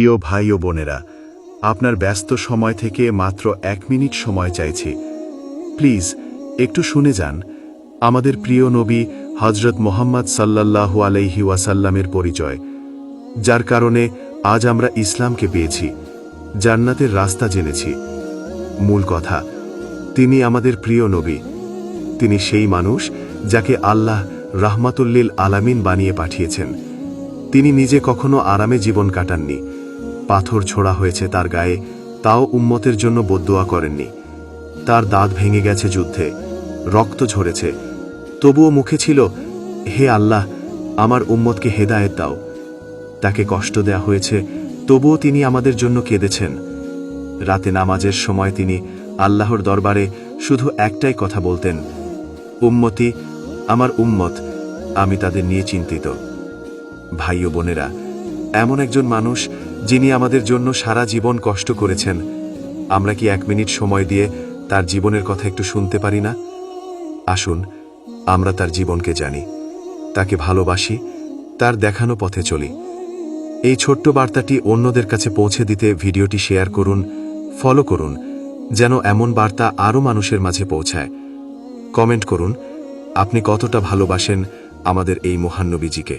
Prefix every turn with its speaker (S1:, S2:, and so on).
S1: প্রিয় ভাই ও বোনেরা, আপনার ব্যস্ত সময় থেকে মাত্র 1 মিনিট সময় চাইছি। প্লিজ একটু শুনে যান আমাদের প্রিয় নবী হযরত মুহাম্মদ সাল্লাল্লাহু আলাইহি ওয়াসাল্লামের পরিচয়, যার কারণে আজ আমরা ইসলামকে পেয়েছি, জান্নাতের রাস্তা জেনেছি। মূল কথা, তিনি আমাদের প্রিয় নবী। তিনি সেই মানুষ যাকে আল্লাহ রাহমাতুল্লিল আলামিন বানিয়ে পাঠিয়েছেন। তিনি নিজে কখনো আরামে জীবন কাটাননি। পাথর ছোড়া হয়েছে তার গায়ে, তাও উম্মতের জন্য বদদুয়া করেননি। তার দাঁত ভেঙে গেছে যুদ্ধে, রক্ত ঝরেছে, তবুও মুখে ছিল, হে আল্লাহ, আমার উম্মতকে হেদায়েত দাও। তাকে কষ্ট দেয়া হয়েছে, তবুও তিনি আমাদের জন্য কেঁদেছেন। রাতে নামাজের সময় তিনি আল্লাহর দরবারে শুধু একটাই কথা বলতেন, উম্মতি, আমার উম্মত, আমি তাদের নিয়ে চিন্তিত। ভাই ও বোনেরা, এমন একজন মানুষ যিনি আমাদের জন্য সারা জীবন কষ্ট করেছেন, আমরা কি 1 মিনিট সময় দিয়ে তার জীবনের কথা একটু শুনতে পারি না? আসুন আমরা তার জীবনকে জানি, তাকে ভালোবাসি, তার দেখানো পথে চলি। এই ছোট্ট বার্তাটি অন্যদের কাছে পৌঁছে দিতে ভিডিওটি শেয়ার করুন, ফলো করুন, যেন এমন বার্তা আরও মানুষের মাঝে পৌঁছায়। কমেন্ট করুন আপনি কতটা ভালোবাসেন আমাদের এই মহান নবীজিকে।